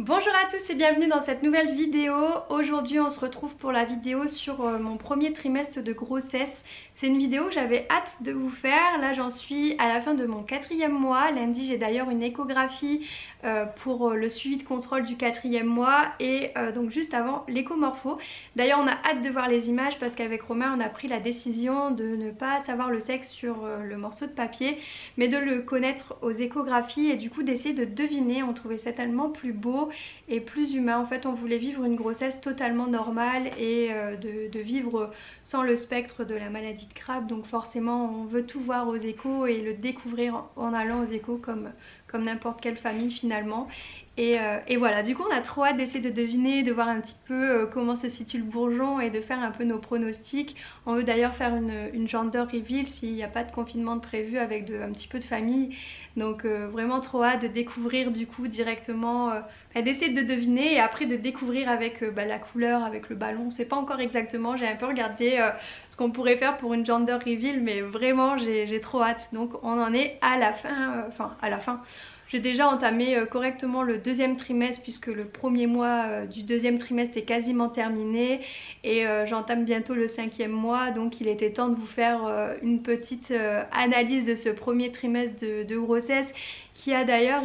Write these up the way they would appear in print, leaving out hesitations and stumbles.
Bonjour à tous et bienvenue dans cette nouvelle vidéo. Aujourd'hui on se retrouve pour la vidéo sur mon premier trimestre de grossesse. C'est une vidéo que j'avais hâte de vous faire. Là j'en suis à la fin de mon 4e mois. Lundi j'ai d'ailleurs une échographie pour le suivi de contrôle du 4e mois et donc juste avant l'échomorpho. D'ailleurs on a hâte de voir les images parce qu'avec Romain on a pris la décision de ne pas savoir le sexe sur le morceau de papier mais de le connaître aux échographies et du coup d'essayer de deviner. On trouvait ça tellement plus beau et plus humain. En fait on voulait vivre une grossesse totalement normale et de vivre sans le spectre de la maladie de Crabbe. Donc forcément on veut tout voir aux échos et le découvrir en allant aux échos comme n'importe quelle famille finalement. Et voilà, du coup on a trop hâte d'essayer de deviner, de voir un petit peu comment se situe le bourgeon et de faire un peu nos pronostics. On veut d'ailleurs faire une gender reveal s'il n'y a pas de confinement de prévu avec un petit peu de famille. Donc vraiment trop hâte de découvrir du coup directement, d'essayer de deviner et après de découvrir avec la couleur, avec le ballon. On sait pas encore exactement, j'ai un peu regardé ce qu'on pourrait faire pour une gender reveal mais vraiment j'ai trop hâte. Donc on en est à la fin, J'ai déjà entamé correctement le 2e trimestre puisque le 1er mois du 2e trimestre est quasiment terminé et j'entame bientôt le 5e mois, donc il était temps de vous faire une petite analyse de ce 1er trimestre de grossesse qui a d'ailleurs,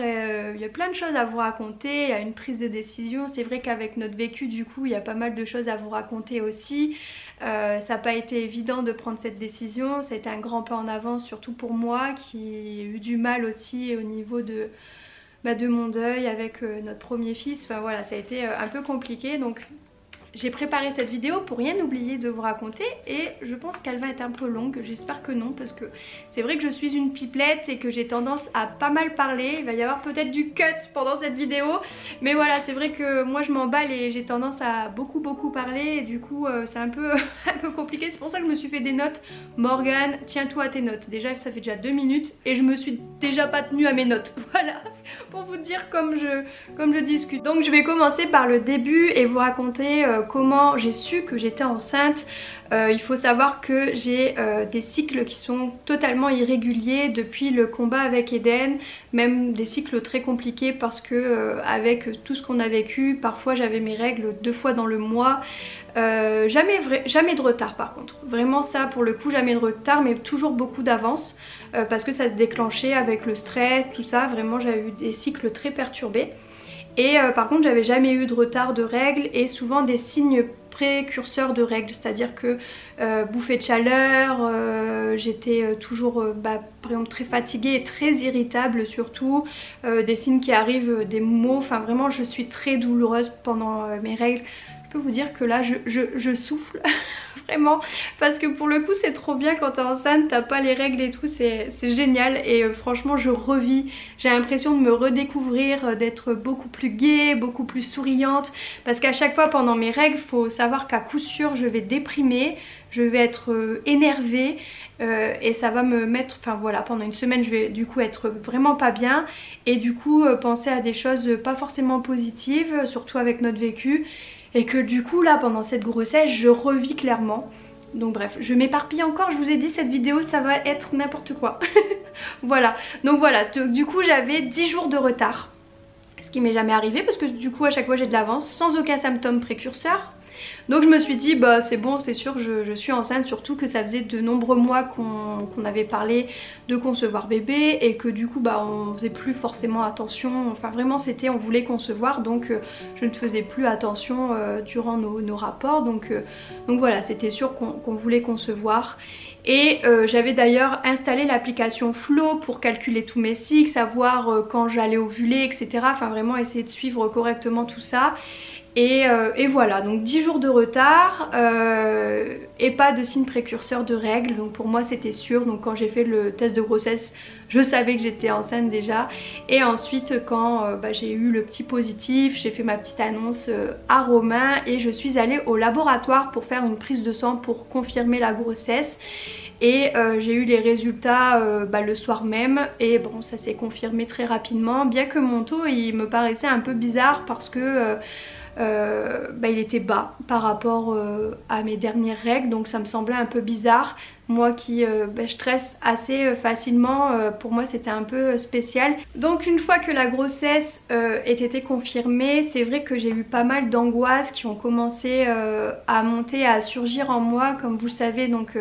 il y a plein de choses à vous raconter, il y a une prise de décision. C'est vrai qu'avec notre vécu du coup il y a pas mal de choses à vous raconter aussi. Ça n'a pas été évident de prendre cette décision, ça a été un grand pas en avant surtout pour moi qui ai eu du mal aussi au niveau de mon deuil avec notre premier fils. Enfin voilà, ça a été un peu compliqué, donc j'ai préparé cette vidéo pour rien oublier de vous raconter et je pense qu'elle va être un peu longue, j'espère que non parce que c'est vrai que je suis une pipelette et que j'ai tendance à pas mal parler. Il va y avoir peut-être du cut pendant cette vidéo mais voilà, c'est vrai que moi je m'emballe et j'ai tendance à beaucoup parler et du coup c'est un peu compliqué. C'est pour ça que je me suis fait des notes. Morgane, tiens-toi à tes notes. Déjà ça fait déjà 2 minutes et je me suis déjà pas tenue à mes notes. Voilà, pour vous dire comme je discute. Donc je vais commencer par le début et vous raconter comment j'ai su que j'étais enceinte. Il faut savoir que j'ai des cycles qui sont totalement irréguliers depuis le combat avec Eden, même des cycles très compliqués parce que avec tout ce qu'on a vécu, parfois j'avais mes règles 2 fois dans le mois. Jamais de retard par contre, vraiment ça pour le coup, jamais de retard mais toujours beaucoup d'avance parce que ça se déclenchait avec le stress, tout ça. Vraiment j'avais eu des cycles très perturbés. Et par contre j'avais jamais eu de retard de règles et souvent des signes précurseurs de règles, c'est à dire que bouffée de chaleur, j'étais toujours par exemple très fatiguée et très irritable surtout, des signes qui arrivent, des maux, enfin vraiment je suis très douloureuse pendant mes règles. Je peux vous dire que là je souffle vraiment parce que pour le coup c'est trop bien quand t'es enceinte, t'as pas les règles et tout, c'est génial et franchement je revis, j'ai l'impression de me redécouvrir, d'être beaucoup plus gaie, beaucoup plus souriante parce qu'à chaque fois pendant mes règles faut savoir qu'à coup sûr je vais déprimer, je vais être énervée et ça va me mettre, enfin voilà, pendant une semaine je vais du coup être vraiment pas bien et du coup penser à des choses pas forcément positives, surtout avec notre vécu. Et que du coup là pendant cette grossesse je revis clairement. Donc bref, je m'éparpille encore, je vous ai dit cette vidéo ça va être n'importe quoi. Voilà, donc voilà, du coup j'avais 10 jours de retard. Ce qui m'est jamais arrivé parce que du coup à chaque fois j'ai de l'avance sans aucun symptôme précurseur. Donc je me suis dit bah c'est bon, c'est sûr, je suis enceinte, surtout que ça faisait de nombreux mois qu'on avait parlé de concevoir bébé et que du coup bah on faisait plus forcément attention, enfin vraiment c'était, on voulait concevoir donc je ne faisais plus attention durant nos rapports, donc voilà, c'était sûr qu'on voulait concevoir. Et j'avais d'ailleurs installé l'application Flow pour calculer tous mes cycles, savoir quand j'allais ovuler, etc. Enfin vraiment essayer de suivre correctement tout ça. Et voilà, donc 10 jours de retard et pas de signe précurseur de règles, donc pour moi c'était sûr. Donc quand j'ai fait le test de grossesse je savais que j'étais enceinte déjà. Et ensuite quand j'ai eu le petit positif, j'ai fait ma petite annonce à Romain et je suis allée au laboratoire pour faire une prise de sang pour confirmer la grossesse. et j'ai eu les résultats le soir même et bon ça s'est confirmé très rapidement, bien que mon taux il me paraissait un peu bizarre parce que il était bas par rapport à mes dernières règles, donc ça me semblait un peu bizarre. Moi qui je stresse assez facilement, pour moi c'était un peu spécial. Donc une fois que la grossesse ait été confirmée, c'est vrai que j'ai eu pas mal d'angoisses qui ont commencé à monter, à surgir en moi, comme vous le savez. Donc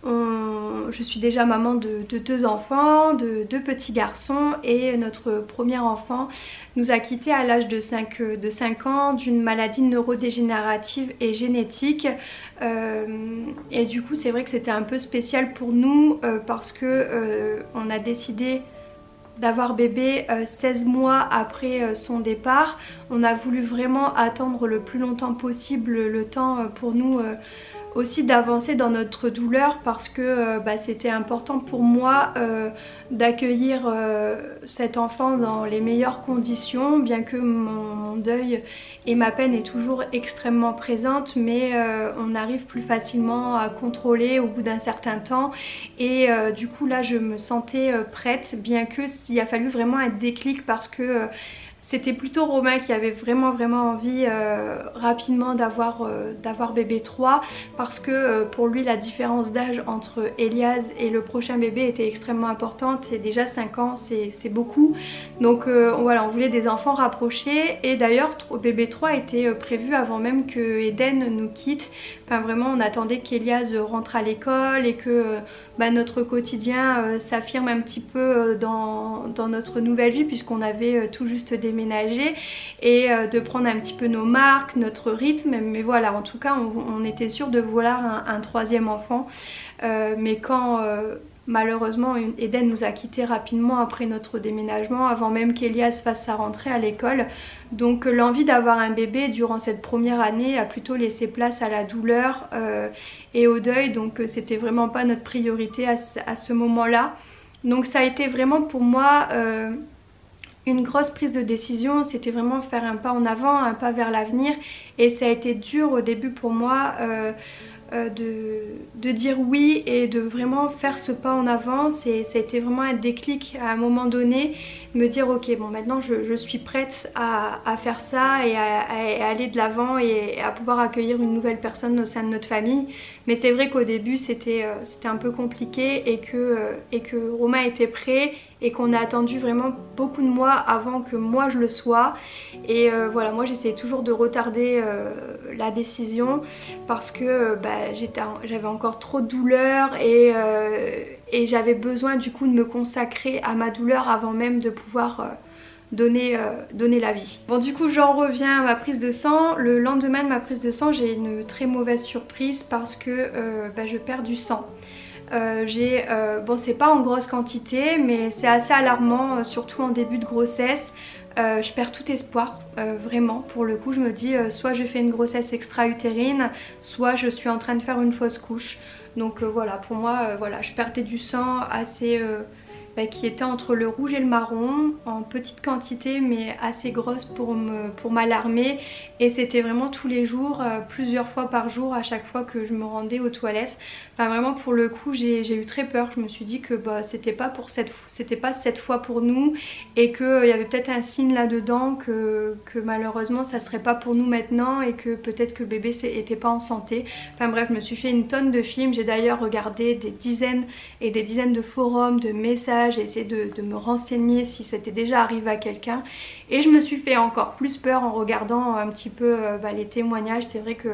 je suis déjà maman de 2 enfants, de 2 petits garçons, et notre premier enfant nous a quittés à l'âge de 5 ans d'une maladie neurodégénérative et génétique. Et du coup c'est vrai que c'était un peu spécial pour nous parce que on a décidé d'avoir bébé 16 mois après son départ. On a voulu vraiment attendre le plus longtemps possible, le temps pour nous aussi d'avancer dans notre douleur, parce que c'était important pour moi d'accueillir cet enfant dans les meilleures conditions, bien que mon deuil et ma peine est toujours extrêmement présente, mais on arrive plus facilement à contrôler au bout d'un certain temps. Et du coup là je me sentais prête, bien que s'il a fallu vraiment un déclic, parce que c'était plutôt Romain qui avait vraiment envie rapidement d'avoir bébé 3, parce que pour lui la différence d'âge entre Elias et le prochain bébé était extrêmement importante, et déjà 5 ans c'est beaucoup. Donc voilà, on voulait des enfants rapprochés, et d'ailleurs bébé 3 était prévu avant même que Eden nous quitte. Enfin vraiment on attendait qu'Elias rentre à l'école et que notre quotidien s'affirme un petit peu dans notre nouvelle vie, puisqu'on avait tout juste déménagé, et de prendre un petit peu nos marques, notre rythme. Mais voilà, en tout cas on était sûr de vouloir un 3e enfant, mais quand malheureusement Eden nous a quittés rapidement après notre déménagement, avant même qu'Elias fasse sa rentrée à l'école. Donc l'envie d'avoir un bébé durant cette première année a plutôt laissé place à la douleur et au deuil, donc c'était vraiment pas notre priorité à ce moment-là. Donc ça a été vraiment pour moi une grosse prise de décision, c'était vraiment faire un pas en avant, un pas vers l'avenir, et ça a été dur au début pour moi de dire oui et de vraiment faire ce pas en avant. Ça a été vraiment un déclic à un moment donné, me dire ok bon maintenant je suis prête à faire ça et à aller de l'avant et à pouvoir accueillir une nouvelle personne au sein de notre famille. Mais c'est vrai qu'au début c'était un peu compliqué, et que Romain était prêt et qu'on a attendu vraiment beaucoup de mois avant que moi je le sois. Et voilà, moi j'essayais toujours de retarder la décision, parce que j'avais encore trop de douleur, et j'avais besoin du coup de me consacrer à ma douleur avant même de pouvoir donner la vie. Bon du coup j'en reviens à ma prise de sang. Le lendemain de ma prise de sang, j'ai une très mauvaise surprise, parce que je perds du sang. Bon c'est pas en grosse quantité, mais c'est assez alarmant, surtout en début de grossesse. Je perds tout espoir, vraiment. Pour le coup je me dis soit je fais une grossesse extra-utérine, soit je suis en train de faire une fausse couche. Donc voilà, pour moi voilà, je perdais du sang assez qui était entre le rouge et le marron, en petite quantité mais assez grosse pour m'alarmer. Et c'était vraiment tous les jours, plusieurs fois par jour, à chaque fois que je me rendais aux toilettes. Enfin vraiment pour le coup j'ai eu très peur. Je me suis dit que c'était pas cette fois pour nous, et qu'il y avait peut-être un signe là-dedans que malheureusement ça serait pas pour nous maintenant, et que peut-être que le bébé était pas en santé. Enfin bref, je me suis fait une tonne de films. J'ai d'ailleurs regardé des dizaines et des dizaines de forums, de messages. J'ai essayé de me renseigner si c'était déjà arrivé à quelqu'un, et je me suis fait encore plus peur en regardant un petit peu les témoignages. C'est vrai que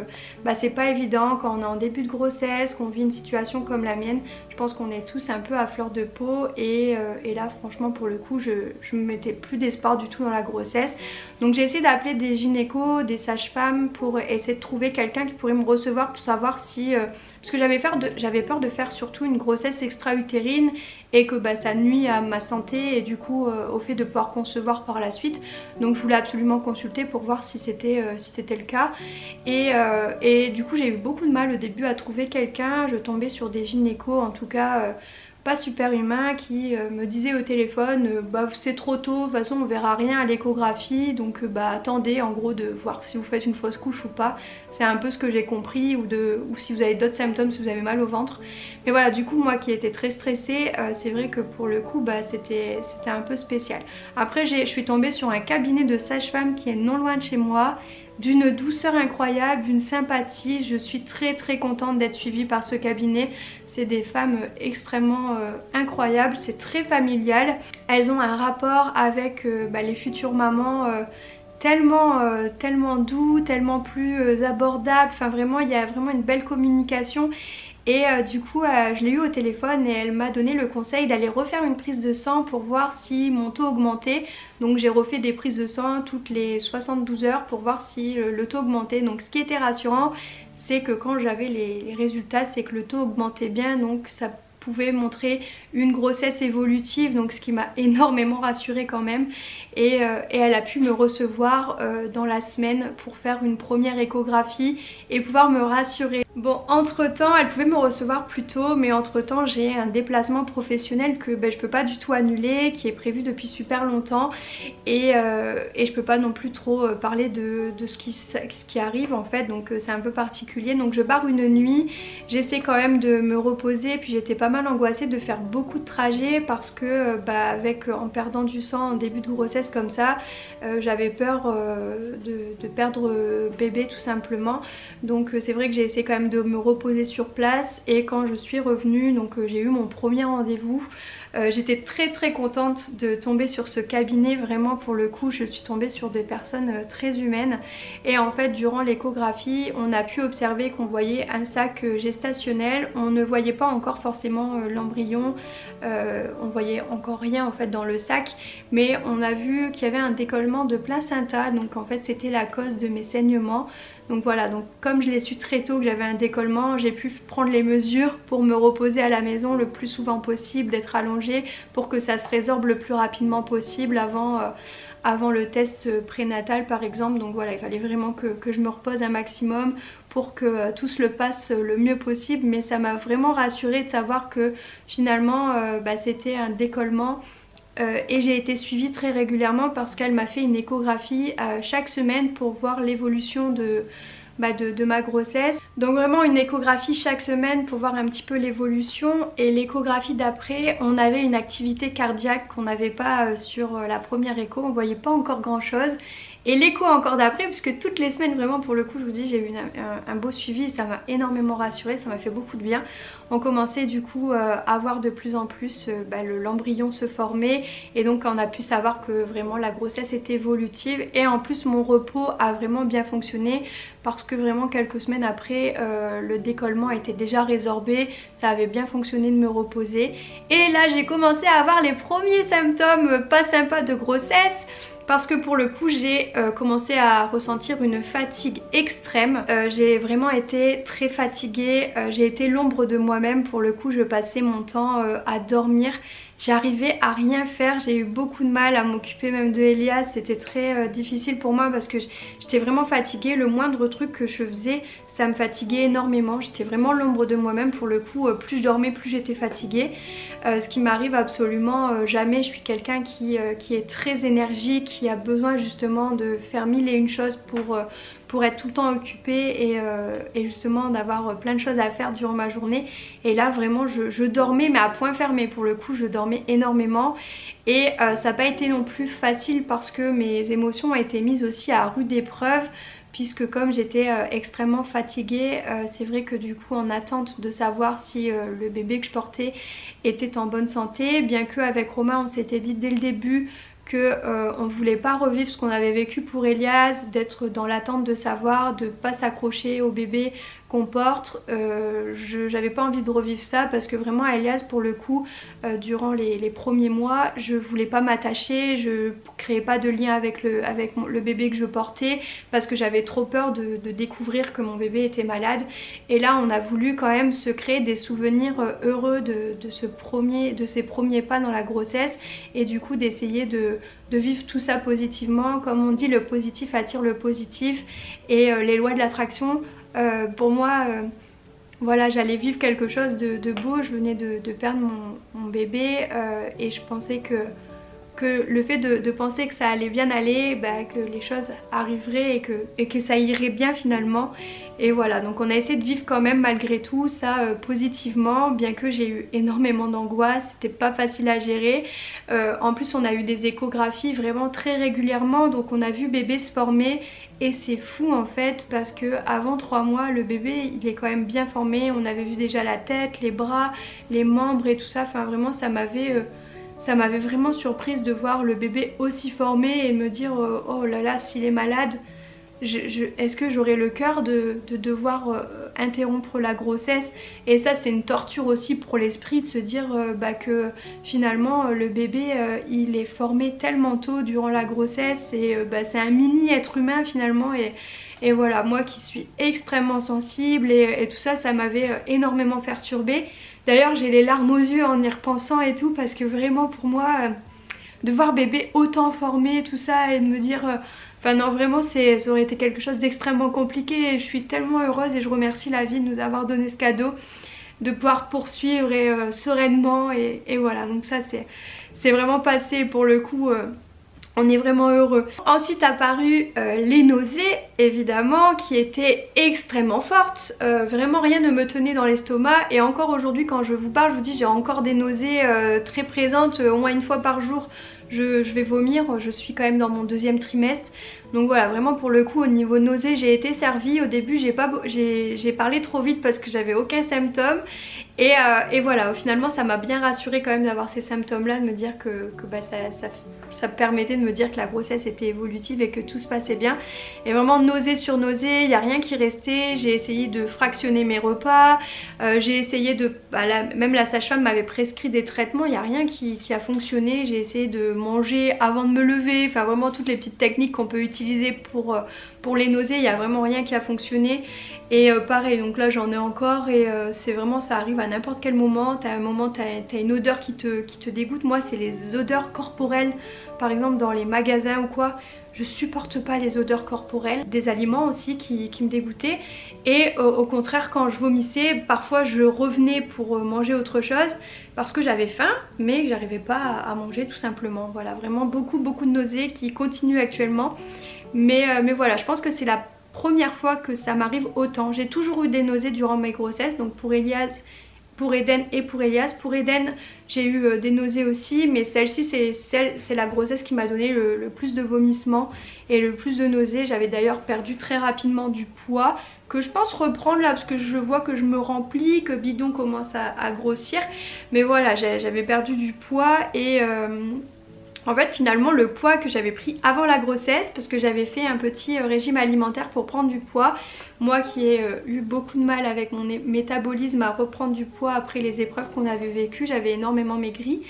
c'est pas évident quand on est en début de grossesse, qu'on vit une situation comme la mienne. Je pense qu'on est tous un peu à fleur de peau, et là franchement pour le coup je me mettais plus d'espoir du tout dans la grossesse. Donc j'ai essayé d'appeler des gynécos, des sages-femmes, pour essayer de trouver quelqu'un qui pourrait me recevoir, pour savoir si parce que j'avais peur de faire surtout une grossesse extra-utérine, et que ça nuit à ma santé, et du coup au fait de pouvoir concevoir par la suite. Donc je voulais absolument consulter pour voir si c'était le cas. Et du coup j'ai eu beaucoup de mal au début à trouver quelqu'un. Je tombais sur des gynécos, en tout cas pas super humain qui me disait au téléphone bah c'est trop tôt, de toute façon on verra rien à l'échographie, donc bah attendez en gros de voir si vous faites une fausse couche ou pas. C'est un peu ce que j'ai compris, ou si vous avez d'autres symptômes, si vous avez mal au ventre. Mais voilà, du coup moi qui étais très stressée, c'est vrai que pour le coup bah c'était un peu spécial. Après je suis tombée sur un cabinet de sage-femme qui est non loin de chez moi, d'une douceur incroyable, d'une sympathie. Je suis très contente d'être suivie par ce cabinet. C'est des femmes extrêmement incroyables, c'est très familial. Elles ont un rapport avec les futures mamans tellement doux, tellement plus abordable. Enfin vraiment, il y a vraiment une belle communication. Et du coup je l'ai eu au téléphone et elle m'a donné le conseil d'aller refaire une prise de sang pour voir si mon taux augmentait. Donc j'ai refait des prises de sang toutes les 72 heures pour voir si le taux augmentait. Donc ce qui était rassurant, c'est que quand j'avais les résultats, c'est que le taux augmentait bien, donc ça pouvait montrer une grossesse évolutive, donc ce qui m'a énormément rassurée quand même. Et elle a pu me recevoir dans la semaine pour faire une première échographie et pouvoir me rassurer. Bon, entre temps elle pouvait me recevoir plus tôt, mais entre temps j'ai un déplacement professionnel que je peux pas du tout annuler, qui est prévu depuis super longtemps, et je peux pas non plus trop parler de ce qui arrive en fait, donc c'est un peu particulier. Donc je pars une nuit, j'essaie quand même de me reposer, puis j'étais pas mal angoissée de faire beaucoup de trajets parce que en perdant du sang en début de grossesse comme ça, j'avais peur de perdre bébé tout simplement. Donc c'est vrai que j'ai essayé quand même de me reposer sur place, et quand je suis revenue, donc j'ai eu mon premier rendez-vous. J'étais très contente de tomber sur ce cabinet. Vraiment pour le coup je suis tombée sur des personnes très humaines, et en fait durant l'échographie on a pu observer qu'on voyait un sac gestationnel. On ne voyait pas encore forcément l'embryon, on voyait encore rien en fait dans le sac, mais on a vu qu'il y avait un décollement de placenta, donc en fait c'était la cause de mes saignements. Donc voilà, donc comme je l'ai su très tôt que j'avais un décollement, j'ai pu prendre les mesures pour me reposer à la maison le plus souvent possible, d'être allongée pour que ça se résorbe le plus rapidement possible avant le test prénatal par exemple. Donc voilà, il fallait vraiment que je me repose un maximum pour que tout se le passe le mieux possible. Mais ça m'a vraiment rassurée de savoir que finalement c'était un décollement. Et j'ai été suivie très régulièrement parce qu'elle m'a fait une échographie chaque semaine pour voir l'évolution de ma grossesse. Donc vraiment une échographie chaque semaine pour voir un petit peu l'évolution. Et l'échographie d'après, on avait une activité cardiaque qu'on n'avait pas sur la première écho, on voyait pas encore grand chose. Et l'écho encore d'après, puisque toutes les semaines vraiment pour le coup je vous dis j'ai eu un beau suivi et ça m'a énormément rassurée, ça m'a fait beaucoup de bien. On commençait du coup à voir de plus en plus l'embryon se former, et donc on a pu savoir que vraiment la grossesse était évolutive. Et en plus mon repos a vraiment bien fonctionné parce que vraiment quelques semaines après le décollement était déjà résorbé, ça avait bien fonctionné de me reposer. Et là j'ai commencé à avoir les premiers symptômes pas sympas de grossesse, parce que pour le coup j'ai commencé à ressentir une fatigue extrême. J'ai vraiment été très fatiguée, j'ai été l'ombre de moi-même. Pour le coup je passais mon temps à dormir. J'arrivais à rien faire, j'ai eu beaucoup de mal à m'occuper même de Elias, c'était très difficile pour moi parce que j'étais vraiment fatiguée. Le moindre truc que je faisais, ça me fatiguait énormément, j'étais vraiment l'ombre de moi-même pour le coup. Plus je dormais, plus j'étais fatiguée, ce qui m'arrive absolument jamais. Je suis quelqu'un qui est très énergique, qui a besoin justement de faire mille et une choses pour être tout le temps occupée et justement d'avoir plein de choses à faire durant ma journée. Et là vraiment je dormais, mais à point fermé. Pour le coup je dormais énormément, et ça n'a pas été non plus facile parce que mes émotions ont été mises aussi à rude épreuve, puisque comme j'étais extrêmement fatiguée, c'est vrai que du coup en attente de savoir si le bébé que je portais était en bonne santé, bien qu'avec Romain on s'était dit dès le début qu'on ne voulait pas revivre ce qu'on avait vécu pour Elias, d'être dans l'attente de savoir, de ne pas s'accrocher au bébé qu'on porte. J'avais pas envie de revivre ça parce que vraiment Elias pour le coup durant les premiers mois je voulais pas m'attacher, je créais pas de lien avec le bébé que je portais parce que j'avais trop peur de découvrir que mon bébé était malade. Et là on a voulu quand même se créer des souvenirs heureux de ces premiers pas dans la grossesse, et du coup d'essayer de vivre tout ça positivement. Comme on dit, le positif attire le positif, et les lois de l'attraction pour moi voilà, j'allais vivre quelque chose de beau. Je venais de perdre mon bébé et je pensais que le fait de penser que ça allait bien aller, bah, que les choses arriveraient et que ça irait bien finalement. Et voilà, donc on a essayé de vivre quand même malgré tout ça positivement, bien que j'ai eu énormément d'angoisse, c'était pas facile à gérer. En plus on a eu des échographies vraiment très régulièrement, donc on a vu bébé se former. Et c'est fou en fait parce que avant 3 mois le bébé il est quand même bien formé, on avait vu déjà la tête, les bras, les membres et tout ça, enfin vraiment ça m'avait vraiment surprise de voir le bébé aussi formé et de me dire oh là là, s'il est malade, est-ce que j'aurai le cœur de devoir interrompre la grossesse? Et ça c'est une torture aussi pour l'esprit de se dire bah, que finalement le bébé il est formé tellement tôt durant la grossesse et bah, c'est un mini être humain finalement et voilà, moi qui suis extrêmement sensible et tout ça, ça m'avait énormément perturbée. D'ailleurs j'ai les larmes aux yeux en y repensant et tout parce que vraiment pour moi de voir bébé autant formé tout ça et de me dire enfin non vraiment ça aurait été quelque chose d'extrêmement compliqué et je suis tellement heureuse et je remercie la vie de nous avoir donné ce cadeau de pouvoir poursuivre et sereinement et voilà, donc ça c'est vraiment passé pour le coup. On est vraiment heureux. Ensuite apparu les nausées évidemment qui étaient extrêmement fortes. Vraiment rien ne me tenait dans l'estomac et encore aujourd'hui quand je vous parle je vous dis j'ai encore des nausées très présentes. Au moins une fois par jour je vais vomir. Je suis quand même dans mon 2e trimestre. Donc voilà, vraiment pour le coup au niveau nausées j'ai été servie. Au début j'ai parlé trop vite parce que j'avais aucun symptôme et voilà, finalement ça m'a bien rassurée quand même d'avoir ces symptômes là, de me dire que bah, ça permettait de me dire que la grossesse était évolutive et que tout se passait bien. Et vraiment nausée sur nausée, il n'y a rien qui restait. J'ai essayé de fractionner mes repas, j'ai essayé de... Bah, même la sage-femme m'avait prescrit des traitements, il n'y a rien qui a fonctionné. J'ai essayé de manger avant de me lever, enfin vraiment toutes les petites techniques qu'on peut utiliser pour les nausées, il n'y a vraiment rien qui a fonctionné. Et pareil, donc là j'en ai encore et c'est vraiment, ça arrive à n'importe quel moment. T'as un moment, t'as une odeur qui te dégoûte. Moi c'est les odeurs corporelles, par exemple dans les magasins ou quoi. Je supporte pas les odeurs corporelles. Des aliments aussi qui me dégoûtaient. Et au contraire quand je vomissais, parfois je revenais pour manger autre chose parce que j'avais faim mais que j'arrivais pas à manger tout simplement. Voilà, vraiment beaucoup de nausées qui continuent actuellement. Mais voilà, je pense que c'est la première fois que ça m'arrive autant. J'ai toujours eu des nausées durant mes grossesses, donc pour Elias, pour Eden et pour Elias. Pour Eden j'ai eu des nausées aussi, mais celle-ci c'est la grossesse qui m'a donné le plus de vomissements et le plus de nausées. J'avais d'ailleurs perdu très rapidement du poids que je pense reprendre là parce que je vois que je me remplis, que bidon commence à grossir. Mais voilà, j'avais perdu du poids et... en fait finalement le poids que j'avais pris avant la grossesse, parce que j'avais fait un petit régime alimentaire pour prendre du poids, moi qui ai eu beaucoup de mal avec mon métabolisme à reprendre du poids après les épreuves qu'on avait vécues, j'avais énormément maigri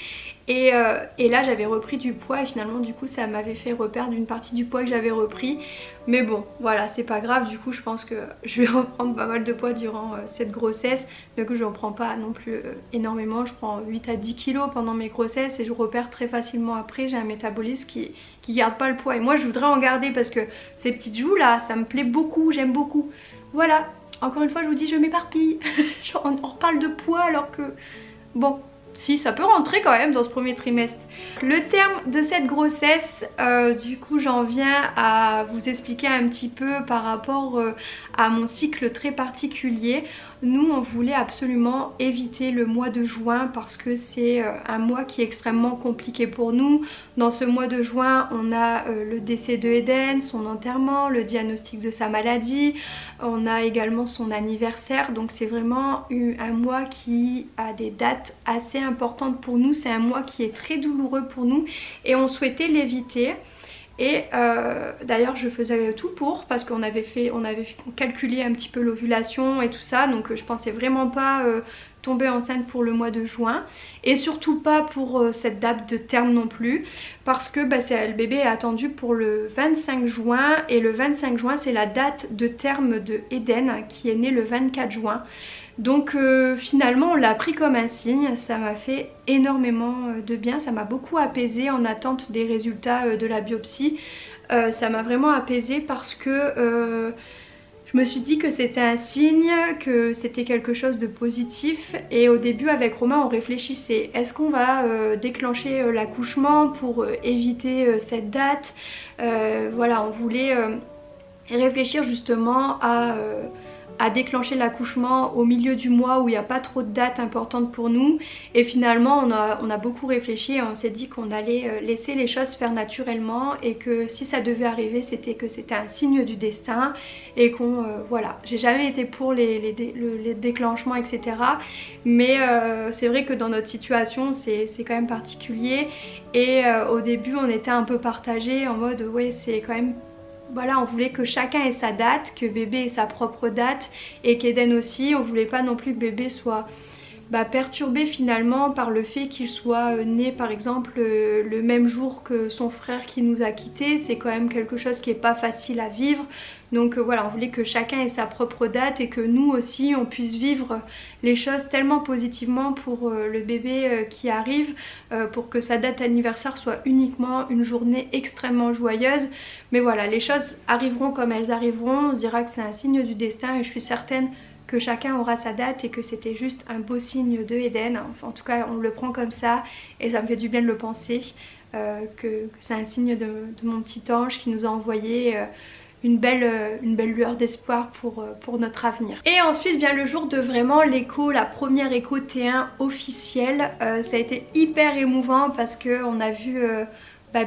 et là j'avais repris du poids et finalement du coup ça m'avait fait reperdre une partie du poids que j'avais repris. Mais bon voilà, c'est pas grave, du coup je pense que je vais reprendre pas mal de poids durant cette grossesse, mais que je ne prends pas non plus énormément. Je prends 8 à 10 kilos pendant mes grossesses et je repère très facilement après. J'ai un métabolisme qui garde pas le poids et moi je voudrais en garder parce que ces petites joues là ça me plaît beaucoup, j'aime beaucoup. Voilà, encore une fois je vous dis je m'éparpille. on reparle de poids alors que bon, si ça peut rentrer quand même dans ce premier trimestre. Le terme de cette grossesse, du coup j'en viens à vous expliquer un petit peu par rapport à mon cycle très particulier. Nous on voulait absolument éviter le mois de juin parce que c'est un mois qui est extrêmement compliqué pour nous. Dans ce mois de juin on a le décès de Eden, son enterrement, le diagnostic de sa maladie, on a également son anniversaire, donc c'est vraiment un mois qui a des dates assez importantes pour nous. C'est un mois qui est très douloureux pour nous et on souhaitait l'éviter. Et d'ailleurs je faisais tout pour, parce qu'on avait calculé un petit peu l'ovulation et tout ça, donc je pensais vraiment pas tomber enceinte pour le mois de juin et surtout pas pour cette date de terme non plus, parce que bah, le bébé est attendu pour le 25 juin et le 25 juin c'est la date de terme de Eden qui est né le 24 juin. Donc finalement on l'a pris comme un signe, ça m'a fait énormément de bien, ça m'a beaucoup apaisée en attente des résultats de la biopsie. Ça m'a vraiment apaisée parce que Je me suis dit que c'était un signe, que c'était quelque chose de positif et au début avec Romain on réfléchissait, est-ce qu'on va déclencher l'accouchement pour éviter cette date. Voilà, on voulait réfléchir justement à déclencher l'accouchement au milieu du mois où il n'y a pas trop de dates importantes pour nous, et finalement on a beaucoup réfléchi et on s'est dit qu'on allait laisser les choses faire naturellement et que si ça devait arriver c'était que c'était un signe du destin et qu'on voilà, j'ai jamais été pour les déclenchements etc, mais c'est vrai que dans notre situation c'est quand même particulier et au début on était un peu partagés en mode ouais c'est quand même, voilà, on voulait que chacun ait sa date, que bébé ait sa propre date et qu'Eden aussi. On voulait pas non plus que bébé soit perturbé finalement par le fait qu'il soit né par exemple le même jour que son frère qui nous a quittés. C'est quand même quelque chose qui est pas facile à vivre. Donc voilà, on voulait que chacun ait sa propre date et que nous aussi on puisse vivre les choses tellement positivement pour le bébé qui arrive, pour que sa date anniversaire soit uniquement une journée extrêmement joyeuse. Mais voilà, les choses arriveront comme elles arriveront, on se dira que c'est un signe du destin et je suis certaine que chacun aura sa date et que c'était juste un beau signe de Eden. Enfin, en tout cas on le prend comme ça et ça me fait du bien de le penser, que c'est un signe de mon petit ange qui nous a envoyé une belle lueur d'espoir pour notre avenir. Et ensuite vient le jour de vraiment l'écho, la première écho T1 officielle. Ça a été hyper émouvant parce qu'on a vu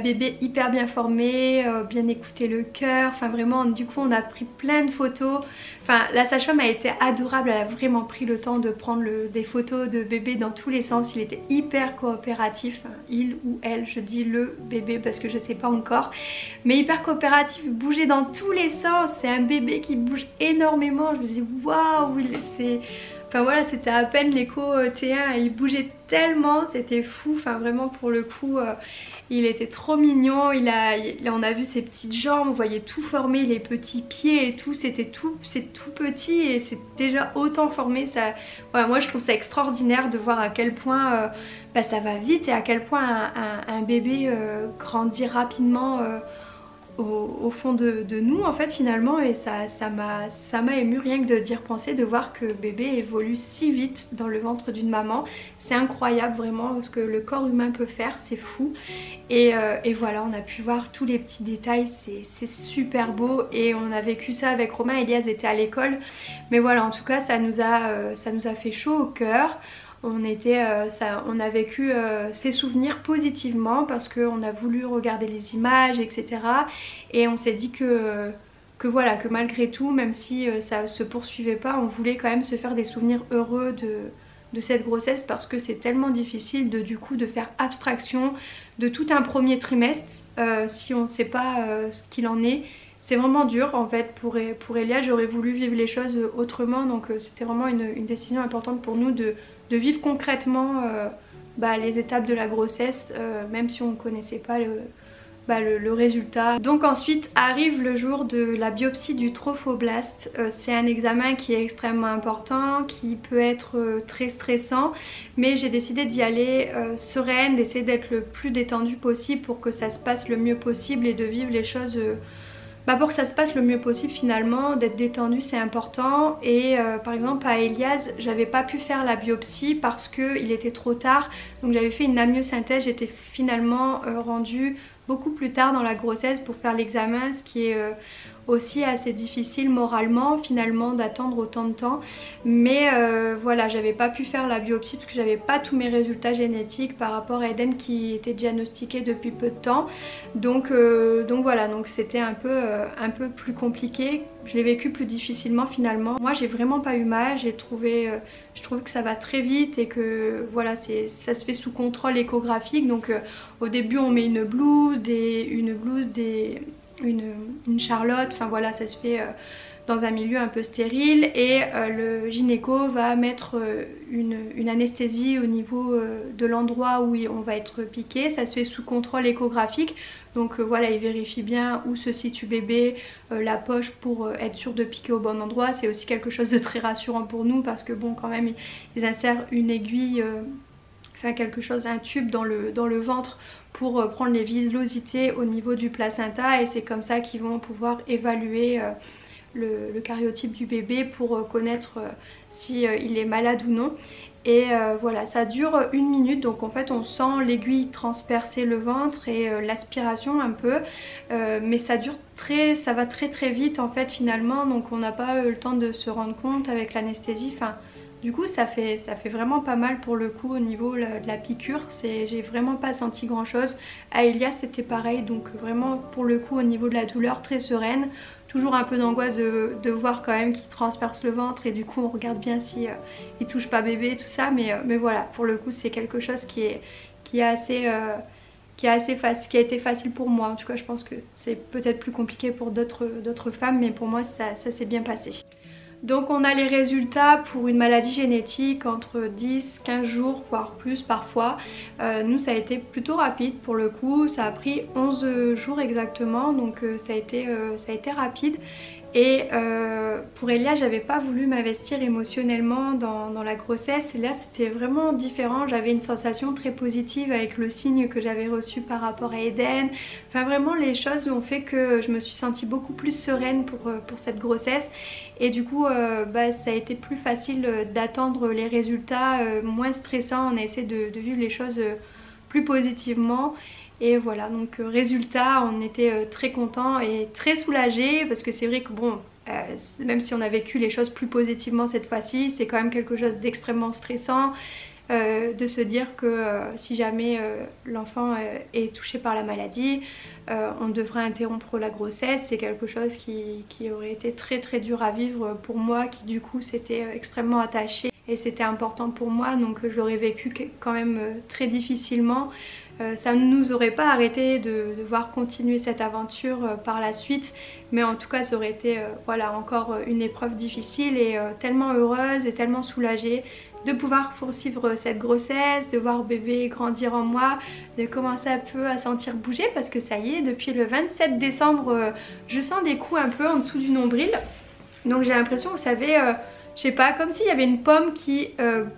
bébé hyper bien formé, bien écouter le cœur, enfin vraiment du coup on a pris plein de photos. Enfin la sage-femme a été adorable, elle a vraiment pris le temps de prendre des photos de bébé dans tous les sens, il était hyper coopératif, enfin, il ou elle, je dis le bébé parce que je sais pas encore, mais hyper coopératif, bougeait dans tous les sens, c'est un bébé qui bouge énormément, je me dis waouh, c'est... Enfin voilà, c'était à peine l'écho T1, il bougeait tellement, c'était fou, enfin vraiment pour le coup il était trop mignon, on a vu ses petites jambes, on voyait tout formé, les petits pieds et tout, c'est tout petit et c'est déjà autant formé. Ça, voilà, moi je trouve ça extraordinaire de voir à quel point ça va vite et à quel point un bébé grandit rapidement au fond de nous en fait finalement, et ça m'a ému rien que de d'y repenser, de voir que bébé évolue si vite dans le ventre d'une maman. C'est incroyable vraiment ce que le corps humain peut faire, c'est fou. Et voilà, on a pu voir tous les petits détails, c'est super beau et on a vécu ça avec Romain. Elias était à l'école, mais voilà, en tout cas ça nous a fait chaud au cœur. On a vécu ces souvenirs positivement parce qu'on a voulu regarder les images etc, et on s'est dit que voilà, que malgré tout, même si ça se poursuivait pas, on voulait quand même se faire des souvenirs heureux de cette grossesse parce que c'est tellement difficile du coup de faire abstraction de tout un premier trimestre si on ne sait pas ce qu'il en est. C'est vraiment dur en fait pour Elia, j'aurais voulu vivre les choses autrement, donc c'était vraiment une décision importante pour nous de vivre concrètement les étapes de la grossesse, même si on ne connaissait pas le résultat. Donc ensuite arrive le jour de la biopsie du trophoblaste. C'est un examen qui est extrêmement important, qui peut être très stressant, mais j'ai décidé d'y aller sereine, d'essayer d'être le plus détendue possible pour que ça se passe le mieux possible et de vivre les choses pour que ça se passe le mieux possible finalement. D'être détendue c'est important. Et par exemple à Elias j'avais pas pu faire la biopsie parce qu'il était trop tard, donc j'avais fait une amniosynthèse, j'étais finalement rendue beaucoup plus tard dans la grossesse pour faire l'examen, ce qui est aussi assez difficile moralement finalement d'attendre autant de temps. Mais voilà, j'avais pas pu faire la biopsie parce que j'avais pas tous mes résultats génétiques par rapport à Eden qui était diagnostiqué depuis peu de temps. Donc voilà, donc c'était un peu plus compliqué. Je l'ai vécu plus difficilement finalement. Moi j'ai vraiment pas eu mal, je trouve que ça va très vite et que voilà, ça se fait sous contrôle échographique. Donc au début on met une blouse, une charlotte, enfin voilà, ça se fait dans un milieu un peu stérile, et le gynéco va mettre une anesthésie au niveau de l'endroit où on va être piqué. Ça se fait sous contrôle échographique, donc voilà, il vérifie bien où se situe bébé, la poche, pour être sûr de piquer au bon endroit. C'est aussi quelque chose de très rassurant pour nous parce que bon, quand même ils insèrent une aiguille, enfin quelque chose, un tube dans le ventre pour prendre les villosités au niveau du placenta, et c'est comme ça qu'ils vont pouvoir évaluer le cariotype du bébé pour connaître si il est malade ou non. Et voilà, ça dure 1 minute, donc en fait on sent l'aiguille transpercer le ventre et l'aspiration un peu, mais ça va très vite en fait finalement, donc on n'a pas le temps de se rendre compte avec l'anesthésie. Enfin, du coup ça fait vraiment pas mal pour le coup au niveau de la piqûre. J'ai vraiment pas senti grand chose. À Elias c'était pareil, donc vraiment pour le coup au niveau de la douleur très sereine. Toujours un peu d'angoisse de voir quand même qu'il transperce le ventre et du coup on regarde bien si il touche pas bébé tout ça, mais voilà, pour le coup c'est quelque chose qui a été facile pour moi. En tout cas je pense que c'est peut-être plus compliqué pour d'autres femmes, mais pour moi ça s'est bien passé. Donc on a les résultats pour une maladie génétique entre 10-15 jours voire plus parfois. Nous ça a été plutôt rapide pour le coup, ça a pris 11 jours exactement, donc ça a été rapide. Et pour Elia, j'avais pas voulu m'investir émotionnellement dans la grossesse. Et là, c'était vraiment différent. J'avais une sensation très positive avec le signe que j'avais reçu par rapport à Eden. Enfin, vraiment, les choses ont fait que je me suis sentie beaucoup plus sereine pour cette grossesse. Et du coup, ça a été plus facile d'attendre les résultats, moins stressant. On a essayé de vivre les choses plus positivement. Et voilà, donc résultat, on était très contents et très soulagés parce que c'est vrai que bon, même si on a vécu les choses plus positivement cette fois-ci, c'est quand même quelque chose d'extrêmement stressant de se dire que si jamais l'enfant est touché par la maladie, on devrait interrompre la grossesse. C'est quelque chose qui aurait été très dur à vivre pour moi qui du coup s'était extrêmement attachée et c'était important pour moi, donc je l'aurais vécu quand même très difficilement. Ça ne nous aurait pas arrêté de devoir continuer cette aventure par la suite, mais en tout cas ça aurait été voilà, encore une épreuve difficile et tellement heureuse et tellement soulagée de pouvoir poursuivre cette grossesse, de voir bébé grandir en moi, de commencer un peu à sentir bouger parce que ça y est, depuis le 27 décembre je sens des coups un peu en dessous du nombril, donc j'ai l'impression, vous savez, je sais pas, comme s'il y avait une pomme qui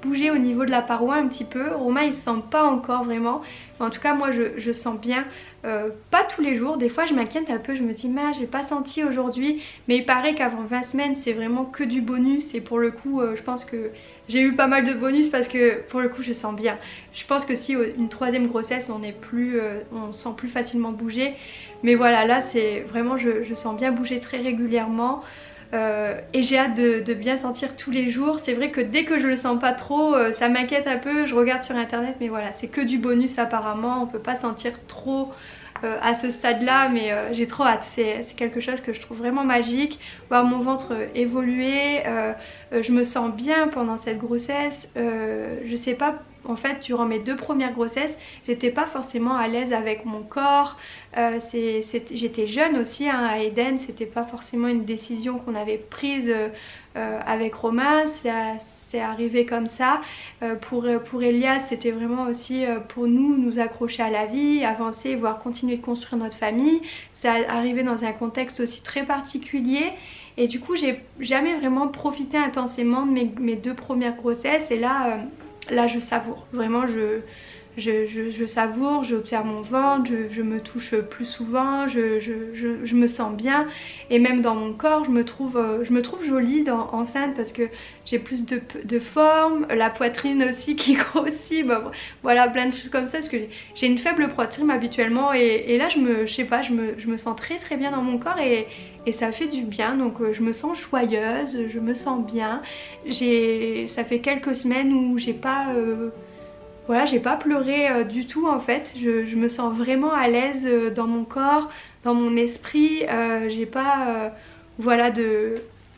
bougeait au niveau de la paroi un petit peu. Romain il sent pas encore vraiment, mais en tout cas moi je sens bien, pas tous les jours, des fois je m'inquiète un peu, je me dis mais j'ai pas senti aujourd'hui, mais il paraît qu'avant 20 semaines c'est vraiment que du bonus et pour le coup je pense que j'ai eu pas mal de bonus parce que pour le coup je sens bien. Je pense que si une troisième grossesse on sent plus facilement bouger, mais voilà, là c'est vraiment je sens bien bouger très régulièrement. Et j'ai hâte de bien sentir tous les jours. C'est vrai que dès que je le sens pas trop, ça m'inquiète un peu, je regarde sur internet, mais voilà, c'est que du bonus apparemment, on peut pas sentir trop à ce stade là, mais j'ai trop hâte. C'est quelque chose que je trouve vraiment magique, voir mon ventre évoluer, je me sens bien pendant cette grossesse. Je sais pas, en fait durant mes 2 premières grossesses j'étais pas forcément à l'aise avec mon corps, j'étais jeune aussi hein, à Eden, c'était pas forcément une décision qu'on avait prise avec Romain, c'est arrivé comme ça. Pour Elias c'était vraiment aussi pour nous accrocher à la vie, avancer, voire continuer de construire notre famille. Ça arrivé dans un contexte aussi très particulier. Et du coup j'ai jamais vraiment profité intensément de mes 2 premières grossesses et là je savoure, vraiment je savoure, j'observe mon ventre, je me touche plus souvent, je me sens bien et même dans mon corps je me trouve jolie enceinte parce que j'ai plus de forme, la poitrine aussi qui grossit, voilà plein de choses comme ça parce que j'ai une faible poitrine habituellement et là je sais pas, je me sens très bien dans mon corps et ça fait du bien, donc je me sens joyeuse, je me sens bien. Ça fait quelques semaines où j'ai pas pleuré du tout en fait. Je me sens vraiment à l'aise dans mon corps, dans mon esprit. J'ai pas voilà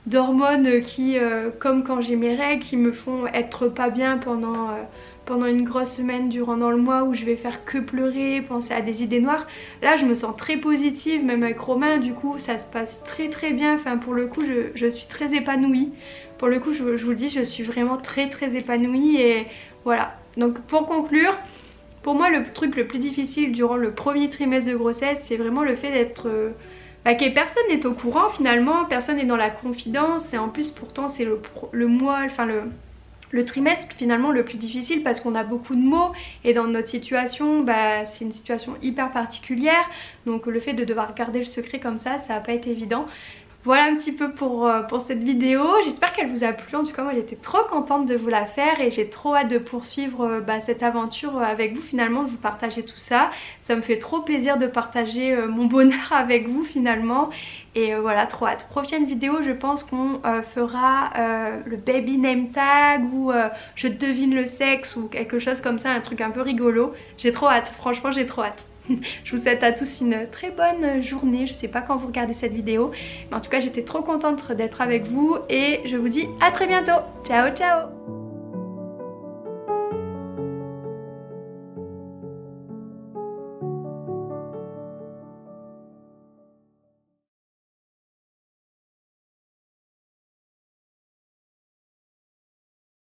d'hormones qui, comme quand j'ai mes règles, qui me font être pas bien pendant une grosse semaine dans le mois où je vais faire que pleurer, penser à des idées noires. Là je me sens très positive, même avec Romain du coup ça se passe très bien. Enfin pour le coup je suis très épanouie. Pour le coup je vous le dis, je suis vraiment très épanouie et voilà. Donc pour conclure, pour moi le truc le plus difficile durant le premier trimestre de grossesse c'est vraiment le fait d'être... que personne n'est au courant finalement, personne n'est dans la confidence et en plus pourtant c'est le mois, enfin le trimestre finalement le plus difficile parce qu'on a beaucoup de mots et dans notre situation c'est une situation hyper particulière, donc le fait de devoir garder le secret comme ça n'a pas été évident. Voilà un petit peu pour cette vidéo. J'espère qu'elle vous a plu. En tout cas moi j'étais trop contente de vous la faire et j'ai trop hâte de poursuivre cette aventure avec vous finalement, de vous partager tout ça. Ça me fait trop plaisir de partager mon bonheur avec vous finalement. Et voilà, trop hâte. Prochaine vidéo, je pense qu'on fera le baby name tag ou je devine le sexe ou quelque chose comme ça, un truc un peu rigolo. J'ai trop hâte, franchement j'ai trop hâte. Je vous souhaite à tous une très bonne journée. Je sais pas quand vous regardez cette vidéo, mais en tout cas j'étais trop contente d'être avec vous et je vous dis à très bientôt. Ciao ciao.